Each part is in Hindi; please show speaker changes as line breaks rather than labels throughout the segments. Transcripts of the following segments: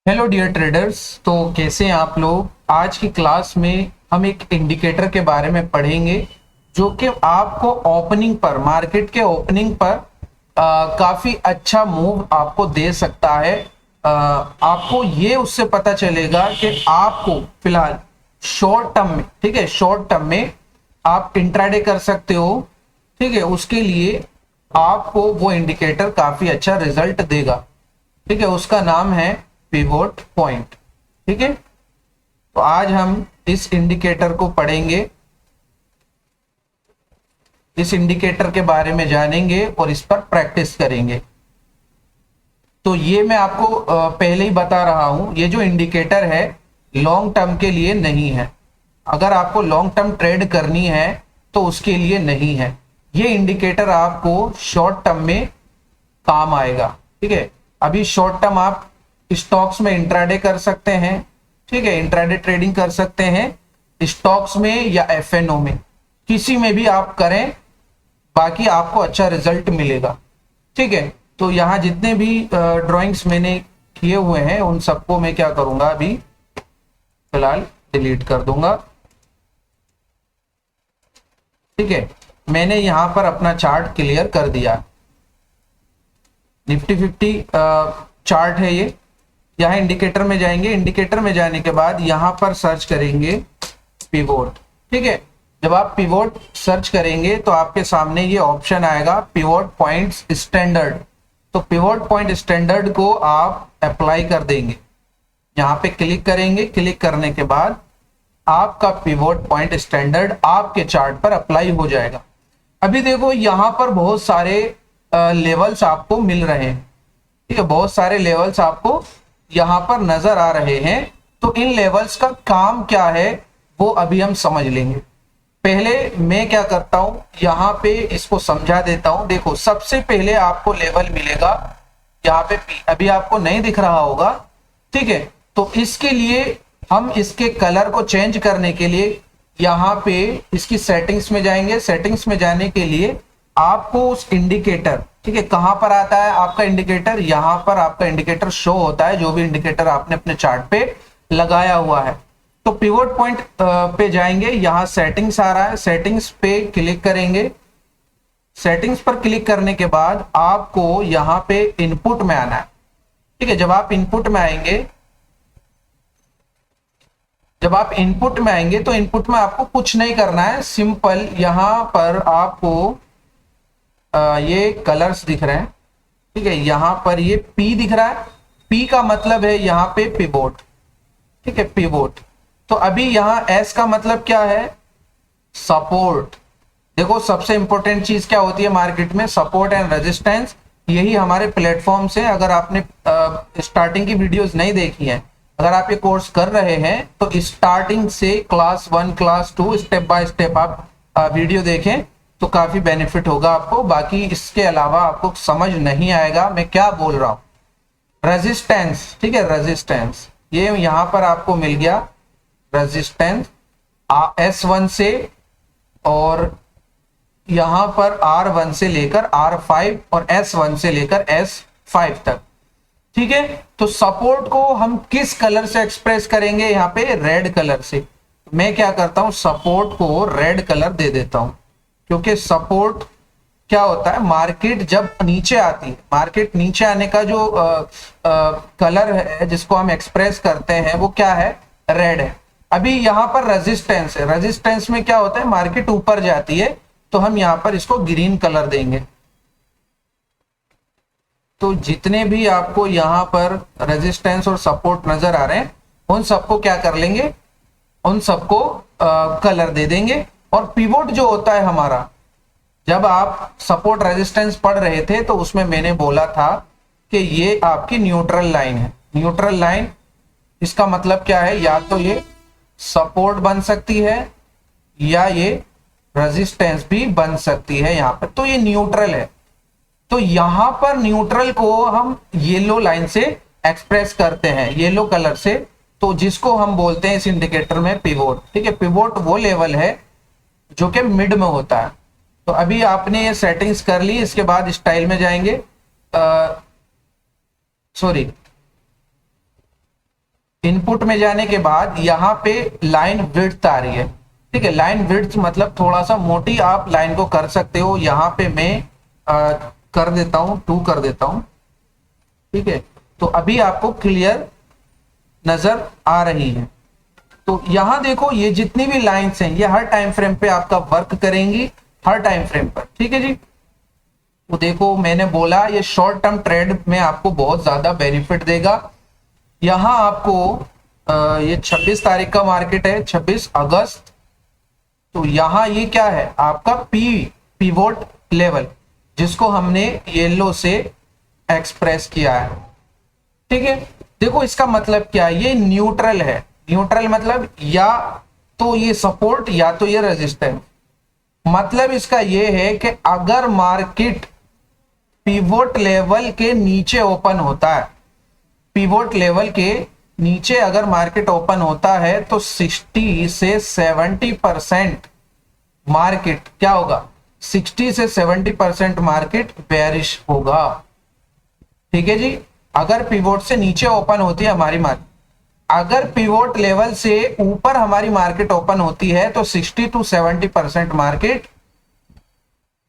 Hello dear traders. तो कैसे हैं आप लोग। आज की क्लास में हम एक इंडिकेटर के बारे में पढ़ेंगे जो कि आपको ओपनिंग पर, मार्केट के ओपनिंग पर काफी अच्छा मूव आपको दे सकता है। आपको ये उससे पता चलेगा कि आपको फिलहाल शॉर्ट टर्म में, ठीक है, शॉर्ट टर्म में आप इंट्राडे कर सकते हो। ठीक है, उसके लिए आपको वो इंडिकेटर काफी अच्छा रिजल्ट देगा। ठीक है, उसका नाम है पिवोट पॉइंट। ठीक है, तो आज हम इस इंडिकेटर को पढ़ेंगे, इस इंडिकेटर के बारे में जानेंगे और इस पर प्रैक्टिस करेंगे। तो ये मैं आपको पहले ही बता रहा हूं, ये जो इंडिकेटर है लॉन्ग टर्म के लिए नहीं है। अगर आपको लॉन्ग टर्म ट्रेड करनी है तो उसके लिए नहीं है। ये इंडिकेटर आपको शॉर्ट टर्म में काम आएगा। ठीक है, अभी शॉर्ट टर्म आप स्टॉक्स में इंट्राडे कर सकते हैं। ठीक है, इंट्राडे ट्रेडिंग कर सकते हैं स्टॉक्स में या एफएनओ में, किसी में भी आप करें, बाकी आपको अच्छा रिजल्ट मिलेगा। ठीक है, तो यहाँ जितने भी ड्राइंग्स मैंने किए हुए हैं उन सबको मैं क्या करूंगा, अभी फिलहाल डिलीट कर दूंगा। ठीक है, मैंने यहां पर अपना चार्ट क्लियर कर दिया। निफ्टी 50 चार्ट है ये। यहाँ इंडिकेटर में जाएंगे, इंडिकेटर में जाने के बाद यहाँ पर सर्च करेंगे पिवोट। ठीक है, जब आप पिवोट सर्च करेंगे तो आपके सामने ये ऑप्शन आएगा पिवोट पॉइंट्स स्टैंडर्ड। तो पिवोट पॉइंट स्टैंडर्ड को आप अप्लाई कर देंगे, यहाँ पे क्लिक करेंगे। क्लिक करने के बाद आपका पिवोट पॉइंट स्टैंडर्ड आपके चार्ट पर अप्लाई हो जाएगा। अभी देखो यहाँ पर बहुत सारे लेवल्स आपको मिल रहे हैं। ठीक है, बहुत सारे लेवल्स आपको यहाँ पर नजर आ रहे हैं। तो इन लेवल्स का काम क्या है वो अभी हम समझ लेंगे। पहले मैं क्या करता हूं, यहाँ पे इसको समझा देता हूं। देखो, सबसे पहले आपको लेवल मिलेगा यहाँ पे P, अभी आपको नहीं दिख रहा होगा। ठीक है, तो इसके लिए हम इसके कलर को चेंज करने के लिए यहाँ पे इसकी सेटिंग्स में जाएंगे। सेटिंग्स में जाने के लिए आपको उस इंडिकेटर, ठीक है, कहां पर आता है आपका इंडिकेटर, यहां पर आपका इंडिकेटर शो होता है, जो भी इंडिकेटर आपने अपने चार्ट पे लगाया हुआ है। तो पिवोट पॉइंट पे जाएंगे, यहां सेटिंग्स आ रहा है, सेटिंग्स पे क्लिक करेंगे। सेटिंग्स पर क्लिक करने के बाद आपको यहां पे इनपुट में आना है। ठीक है, जब आप इनपुट में आएंगे तो इनपुट में आपको कुछ नहीं करना है। सिंपल यहां पर आपको ये कलर्स दिख रहे हैं। ठीक है, यहां पर ये P दिख रहा है। P का मतलब है यहाँ पे पिवोट। ठीक है, पिवोट। तो अभी यहाँ S का मतलब क्या है, सपोर्ट। देखो, सबसे इंपॉर्टेंट चीज क्या होती है मार्केट में, सपोर्ट एंड रेजिस्टेंस। यही हमारे प्लेटफॉर्म से, अगर आपने स्टार्टिंग की वीडियोस नहीं देखी है, अगर आप ये कोर्स कर रहे हैं तो स्टार्टिंग से class 1 class 2 step by step आप वीडियो देखें तो काफी बेनिफिट होगा आपको। बाकी इसके अलावा आपको समझ नहीं आएगा मैं क्या बोल रहा हूं। रेजिस्टेंस, ठीक है, रेजिस्टेंस ये यहां पर आपको मिल गया। रेजिस्टेंस S1 से और यहां पर R1 से लेकर R5 और S1 से लेकर S5 तक। ठीक है, तो सपोर्ट को हम किस कलर से एक्सप्रेस करेंगे, यहाँ पे रेड कलर से। मैं क्या करता हूं, सपोर्ट को रेड कलर दे देता हूं, क्योंकि सपोर्ट क्या होता है, मार्केट जब नीचे आती है, मार्केट नीचे आने का जो कलर है जिसको हम एक्सप्रेस करते हैं वो क्या है, रेड है। अभी यहाँ पर रेजिस्टेंस है, रेजिस्टेंस में क्या होता है, मार्केट ऊपर जाती है तो हम यहाँ पर इसको ग्रीन कलर देंगे। तो जितने भी आपको यहाँ पर रेजिस्टेंस और सपोर्ट नजर आ रहे हैं उन सबको क्या कर लेंगे, उन सबको कलर दे देंगे। और पिवोट जो होता है हमारा, जब आप सपोर्ट रेजिस्टेंस पढ़ रहे थे तो उसमें मैंने बोला था कि ये आपकी न्यूट्रल लाइन है। न्यूट्रल लाइन इसका मतलब क्या है, या तो ये सपोर्ट बन सकती है या ये रेजिस्टेंस भी बन सकती है यहाँ पर। तो ये न्यूट्रल है। तो यहां पर न्यूट्रल को हम येलो लाइन से एक्सप्रेस करते हैं, येलो कलर से, तो जिसको हम बोलते हैं इस इंडिकेटर में पिवोट। ठीक है, पिवोट वो लेवल है जो कि मिड में होता है। तो अभी आपने ये सेटिंग्स कर ली, इसके बाद स्टाइल में जाएंगे, सॉरी इनपुट में जाने के बाद यहाँ पे लाइन विड्थ आ रही है, ठीक है। लाइन विड्थ मतलब थोड़ा सा मोटी आप लाइन को कर सकते हो। यहाँ पे मैं कर देता हूं 2 कर देता हूं, ठीक है। तो अभी आपको क्लियर नजर आ रही है। तो यहां देखो ये जितनी भी लाइंस हैं ये हर टाइम फ्रेम पे आपका वर्क करेंगी, हर टाइम फ्रेम पर, ठीक है जी। तो देखो मैंने बोला ये शॉर्ट टर्म ट्रेड में आपको बहुत ज्यादा बेनिफिट देगा। यहां आपको ये 26 तारीख का मार्केट है, 26 अगस्त। तो यहां ये क्या है आपका पिवोट लेवल, जिसको हमने येलो से एक्सप्रेस किया है, ठीक है। देखो इसका मतलब क्या है, ये न्यूट्रल है। न्यूट्रल मतलब या तो ये सपोर्ट या तो ये रेजिस्टेंस। मतलब इसका ये है कि अगर मार्केट पिवोट लेवल के नीचे ओपन होता है, पिवोट लेवल के नीचे अगर मार्केट ओपन होता है तो 60 से 70% मार्केट क्या होगा, 60 से 70% मार्केट बेरिश होगा, ठीक है जी। अगर पिवोट से नीचे ओपन होती है हमारी मार्केट, अगर पिवोट लेवल से ऊपर हमारी मार्केट ओपन होती है तो 60 to 70% मार्केट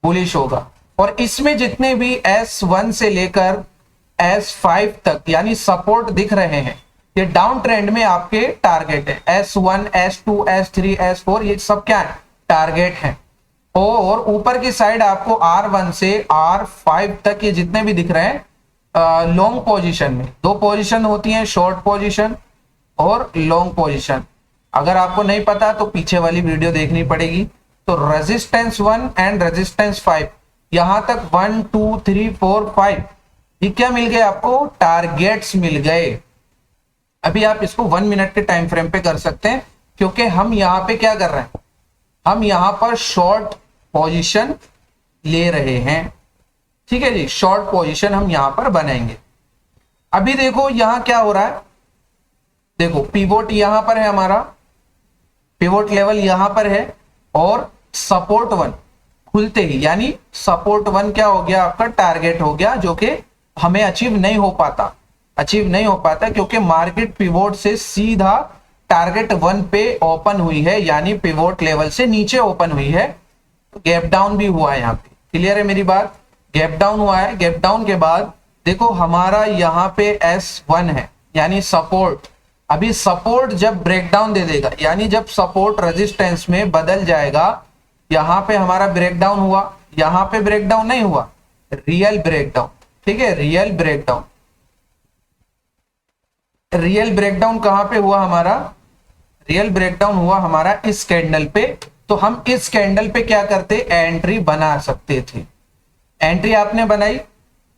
बुलिश होगा। और इसमें जितने भी S1 से लेकर S5 तक यानी सपोर्ट दिख रहे हैं, ये डाउन ट्रेंड में आपके टारगेट है। S1, S2, S3, S4 ये सब क्या है, टारगेट है। और ऊपर की साइड आपको R1 से R5 तक ये जितने भी दिख रहे हैं लॉन्ग पोजीशन में, 2 पोजीशन होती हैं, शॉर्ट पोजीशन और लॉन्ग पोजीशन। अगर आपको नहीं पता तो पीछे वाली वीडियो देखनी पड़ेगी। तो रेजिस्टेंस 1 एंड रेजिस्टेंस 5 यहां तक 1 2 3 4 5 ये क्या मिल गए आपको, टारगेट्स मिल गए। अभी आप इसको 1 मिनट के टाइम फ्रेम पे कर सकते हैं, क्योंकि हम यहां पे क्या कर रहे हैं, हम यहां पर शॉर्ट पोजीशन ले रहे हैं, ठीक है जी। शॉर्ट पोजीशन हम यहां पर बनाएंगे। अभी देखो यहां क्या हो रहा है, देखो पिवोट यहां पर है हमारा, पिवोट लेवल यहां पर है और सपोर्ट 1 खुलते ही, यानी सपोर्ट 1 क्या हो गया आपका, टारगेट हो गया, जो कि हमें अचीव नहीं हो पाता क्योंकि मार्केट पिवोट से सीधा टारगेट 1 पे ओपन हुई है, यानी पिवोट लेवल से नीचे ओपन हुई है। तो गैप डाउन भी हुआ है यहाँ पे, क्लियर है मेरी बात, गैप डाउन हुआ है। गैप डाउन के बाद देखो हमारा यहाँ पे S1 है यानी सपोर्ट। अभी सपोर्ट जब ब्रेकडाउन दे देगा, यानी जब सपोर्ट रेजिस्टेंस में बदल जाएगा, यहां पे हमारा ब्रेकडाउन हुआ, यहां पे ब्रेकडाउन नहीं हुआ, रियल ब्रेकडाउन, ठीक है। रियल ब्रेकडाउन कहां पे हुआ हमारा, रियल ब्रेकडाउन हुआ हमारा इस कैंडल पे। तो हम इस कैंडल पे क्या करते, एंट्री बना सकते थे। एंट्री आपने बनाई,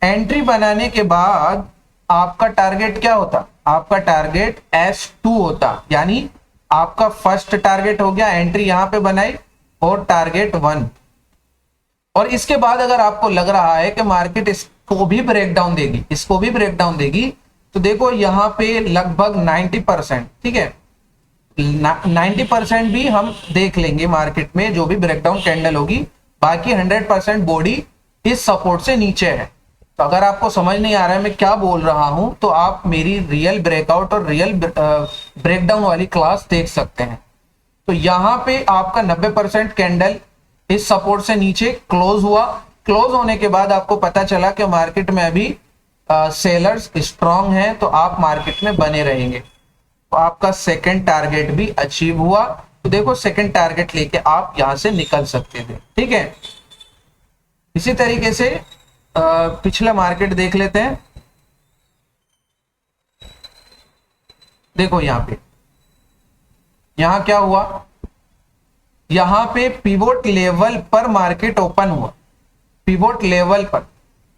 एंट्री बनाने के बाद आपका टारगेट क्या होता, आपका टारगेट S2 होता, यानी आपका फर्स्ट टारगेट हो गया, एंट्री यहां पे बनाई और टारगेट 1। और इसके बाद अगर आपको लग रहा है कि मार्केट इसको भी ब्रेकडाउन देगी, इसको भी ब्रेकडाउन देगी, तो देखो यहां पे लगभग 90%, ठीक है, 90% भी हम देख लेंगे मार्केट में जो भी ब्रेकडाउन कैंडल होगी, बाकी 100% बॉडी इस सपोर्ट से नीचे है। तो अगर आपको समझ नहीं आ रहा है मैं क्या बोल रहा हूं, तो आप मेरी रियल ब्रेकआउट और रियल ब्रेकडाउन वाली क्लास देख सकते हैं। तो यहां पे आपका 90% कैंडल इस सपोर्ट से नीचे क्लोज हुआ। क्लोज होने के बाद आपको पता चला कि मार्केट में अभी सेलर्स स्ट्रांग हैं, तो आप मार्केट में बने रहेंगे। तो आपका सेकंड टारगेट भी अचीव हुआ। तो देखो सेकंड टारगेट लेके आप यहां से निकल सकते थे, ठीक है। इसी तरीके से पिछला मार्केट देख लेते हैं। देखो यहां क्या हुआ, यहां पे पिवोट लेवल पर मार्केट ओपन हुआ, पिवोट लेवल पर।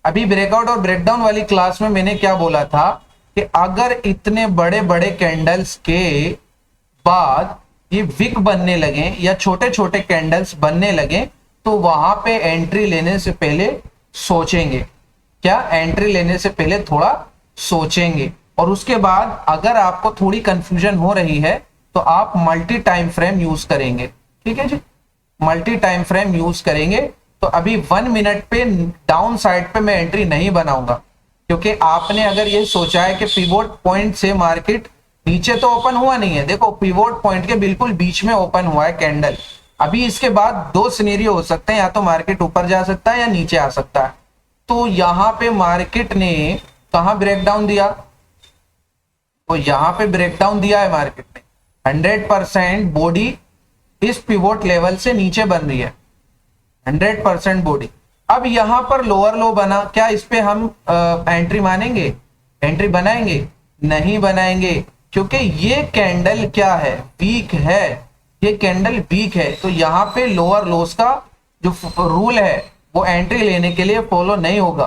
अभी ब्रेकआउट और ब्रेकडाउन वाली क्लास में मैंने क्या बोला था कि अगर इतने बड़े बड़े कैंडल्स के बाद ये विक बनने लगे या छोटे छोटे कैंडल्स बनने लगे, तो वहां पे एंट्री लेने से पहले सोचेंगे, क्या एंट्री लेने से पहले थोड़ा सोचेंगे। और उसके बाद अगर आपको थोड़ी कंफ्यूजन हो रही है तो आप मल्टी टाइम फ्रेम यूज करेंगे, ठीक है जी, मल्टी टाइम फ्रेम यूज करेंगे। तो अभी 1 मिनट पे डाउन साइड पे मैं एंट्री नहीं बनाऊंगा, क्योंकि आपने अगर ये सोचा है कि पिवोट पॉइंट से मार्केट नीचे तो ओपन हुआ नहीं है, देखो पिवोट पॉइंट के बिल्कुल बीच में ओपन हुआ है कैंडल। अभी इसके बाद दो सिनेरियो हो सकते हैं, या तो मार्केट ऊपर जा सकता है या नीचे आ सकता है। तो यहाँ पे मार्केट ने कहाँ ब्रेकडाउन दिया, तो यहाँ पे ब्रेकडाउन दिया है मार्केट ने। 100% बॉडी इस पिवोट लेवल से नीचे बन रही है, 100% बॉडी। अब यहां पर लोअर लो बना, क्या इस पे हम एंट्री मानेंगे, एंट्री बनाएंगे? नहीं बनाएंगे, क्योंकि ये कैंडल क्या है, वीक है, ये कैंडल वीक है। तो यहाँ पे लोअर लोस का जो रूल है वो एंट्री लेने के लिए फॉलो नहीं होगा।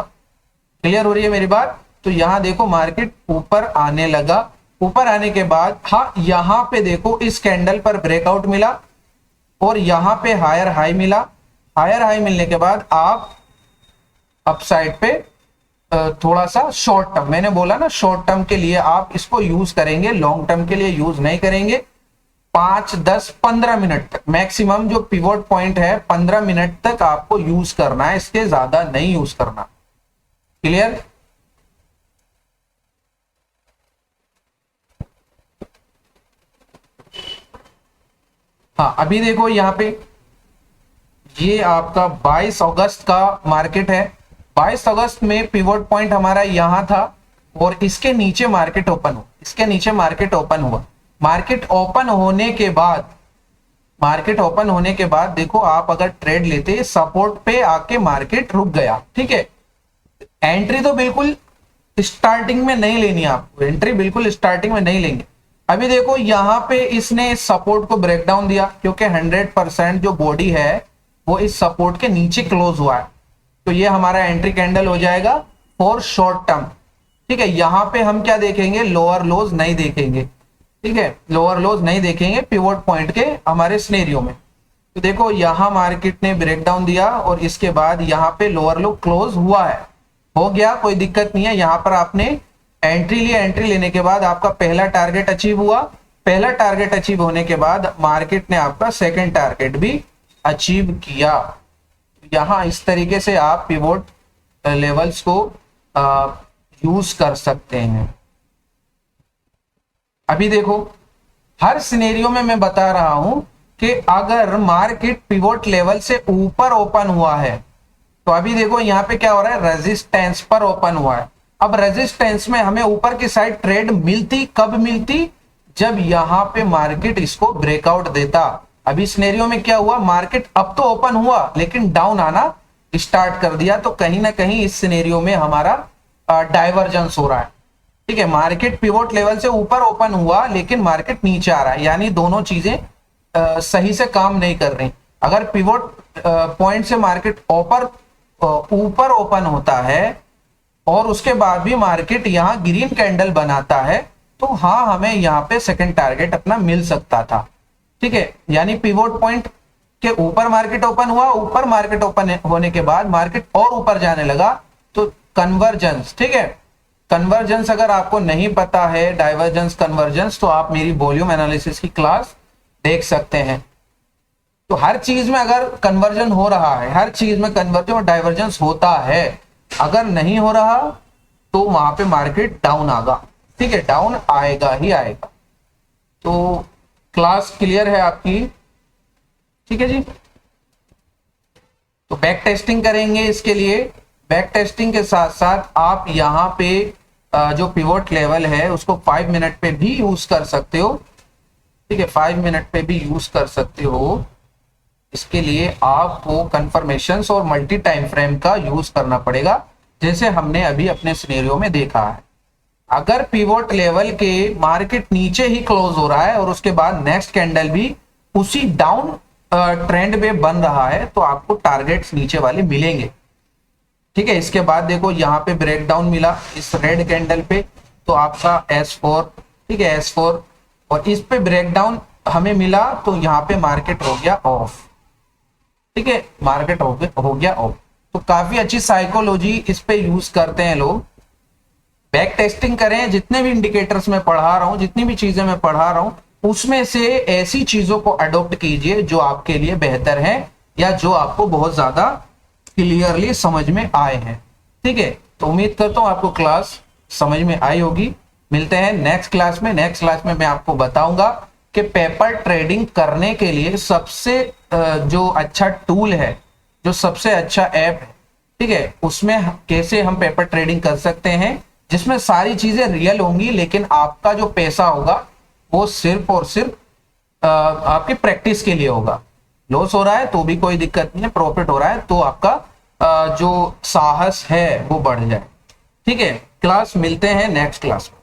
क्लियर हो रही है मेरी बात? तो यहाँ देखो मार्केट ऊपर आने लगा, ऊपर आने के बाद हाँ यहाँ पे देखो इस कैंडल पर ब्रेकआउट मिला और यहाँ पे हायर हाई मिला। हायर हाई मिलने के बाद आप अपसाइड पे थोड़ा सा शॉर्ट टर्म, मैंने बोला ना शॉर्ट टर्म के लिए आप इसको यूज करेंगे, लॉन्ग टर्म के लिए यूज नहीं करेंगे। 5, 10, 15 मिनट तक मैक्सिमम जो पिवोट पॉइंट है 15 मिनट तक आपको यूज करना है, इसके ज्यादा नहीं यूज करना। क्लियर? हाँ अभी देखो यहाँ पे ये आपका 22 अगस्त का मार्केट है। 22 अगस्त में पिवोट पॉइंट हमारा यहां था और इसके नीचे मार्केट ओपन हुआ, इसके नीचे मार्केट ओपन हुआ। मार्केट ओपन होने के बाद, मार्केट ओपन होने के बाद देखो आप अगर ट्रेड लेते सपोर्ट पे आके मार्केट रुक गया, ठीक है। एंट्री तो बिल्कुल स्टार्टिंग में नहीं लेनी, आपको एंट्री बिल्कुल स्टार्टिंग में नहीं लेंगे। अभी देखो यहां पे इसने सपोर्ट को ब्रेकडाउन दिया, क्योंकि 100% जो बॉडी है वो इस सपोर्ट के नीचे क्लोज हुआ है। तो ये हमारा एंट्री कैंडल हो जाएगा फॉर शॉर्ट टर्म, ठीक है। यहां पे हम क्या देखेंगे, लोअर लोज नहीं देखेंगे, ठीक है, लोअर लोज नहीं देखेंगे पिवोट पॉइंट के हमारे सिनेरियो में। तो देखो यहां मार्केट ने ब्रेकडाउन दिया और इसके बाद यहां पे लोअर लो क्लोज हुआ है, हो गया, कोई दिक्कत नहीं है। यहां पर आपने एंट्री लिया, एंट्री लेने के बाद आपका पहला टारगेट अचीव हुआ। पहला टारगेट अचीव होने के बाद मार्केट ने आपका सेकंड टारगेट भी अचीव किया। यहां इस तरीके से आप पिवोट लेवल्स को यूज कर सकते हैं। अभी देखो हर सिनेरियो में मैं बता रहा हूं कि अगर मार्केट पिवोट लेवल से ऊपर ओपन हुआ है, तो अभी देखो यहां पे क्या हो रहा है, रेजिस्टेंस पर ओपन हुआ है। अब रेजिस्टेंस में हमें ऊपर की साइड ट्रेड मिलती, कब मिलती, जब यहां पे मार्केट इसको ब्रेकआउट देता। अभी सिनेरियो में क्या हुआ, मार्केट अब तो ओपन हुआ लेकिन डाउन आना स्टार्ट कर दिया। तो कहीं ना कहीं इस सिनेरियो में हमारा डाइवर्जेंस हो रहा है, ठीक है। मार्केट पिवोट लेवल से ऊपर ओपन हुआ लेकिन मार्केट नीचे आ रहा है, यानी दोनों चीजें सही से काम नहीं कर रही। अगर पिवोट पॉइंट से मार्केट ऊपर ओपन होता है और उसके बाद भी मार्केट यहां ग्रीन कैंडल बनाता है, तो हाँ हमें यहाँ पे सेकंड टारगेट अपना मिल सकता था, ठीक है। यानी पिवोट पॉइंट के ऊपर मार्केट ओपन हुआ, ऊपर मार्केट ओपन होने के बाद मार्केट और ऊपर जाने लगा, तो कन्वर्जेंस, ठीक है। कन्वर्जेंस अगर आपको नहीं पता है, डाइवर्जेंस कन्वर्जेंस, तो आप मेरी वॉल्यूम एनालिसिस की क्लास देख सकते हैं। तो हर चीज में अगर कन्वर्जन हो रहा है, हर चीज में कन्वर्जन और डाइवर्जेंस होता है। अगर नहीं हो रहा तो वहां पे मार्केट डाउन आएगा, ठीक है, डाउन आएगा ही आएगा। तो क्लास क्लियर है आपकी, ठीक है जी। तो बैक टेस्टिंग करेंगे, इसके लिए बैक टेस्टिंग के साथ साथ आप यहाँ पे जो पिवोट लेवल है उसको 5 मिनट पे भी यूज कर सकते हो, ठीक है, 5 मिनट पे भी यूज कर सकते हो। इसके लिए आपको कंफर्मेशंस और मल्टी टाइम फ्रेम का यूज करना पड़ेगा, जैसे हमने अभी अपने सिनेरियो में देखा है। अगर पिवोट लेवल के मार्केट नीचे ही क्लोज हो रहा है और उसके बाद नेक्स्ट कैंडल भी उसी डाउन ट्रेंड में बन रहा है, तो आपको टारगेट्स नीचे वाले मिलेंगे, ठीक है। इसके बाद देखो यहाँ पे ब्रेकडाउन मिला इस रेड कैंडल पे, तो आपका S4, ठीक है, S4, और इस पे ब्रेकडाउन हमें मिला, तो यहाँ पे मार्केट हो गया ऑफ, ठीक है, मार्केट हो गया ऑफ। तो काफी अच्छी साइकोलॉजी इस पे यूज करते हैं लोग। बैक टेस्टिंग करें, जितने भी इंडिकेटर्स में पढ़ा रहा हूं, जितनी भी चीजें मैं पढ़ा रहा हूं, उसमें से ऐसी चीजों को अडॉप्ट कीजिए जो आपके लिए बेहतर है या जो आपको बहुत ज्यादा क्लियरली समझ में आए हैं, ठीक है। तो उम्मीद करता हूं आपको क्लास समझ में आई होगी। मिलते हैं नेक्स्ट क्लास में। नेक्स्ट क्लास में मैं आपको बताऊंगा कि पेपर ट्रेडिंग करने के लिए सबसे जो अच्छा टूल है, जो सबसे अच्छा ऐप है, ठीक है, उसमें कैसे हम पेपर ट्रेडिंग कर सकते हैं, जिसमें सारी चीजें रियल होंगी, लेकिन आपका जो पैसा होगा वो सिर्फ और सिर्फ आपकी प्रैक्टिस के लिए होगा। लॉस हो रहा है तो भी कोई दिक्कत नहीं है, प्रॉफिट हो रहा है तो आपका जो साहस है वो बढ़ जाए। ठीक है, क्लास मिलते हैं नेक्स्ट क्लास में।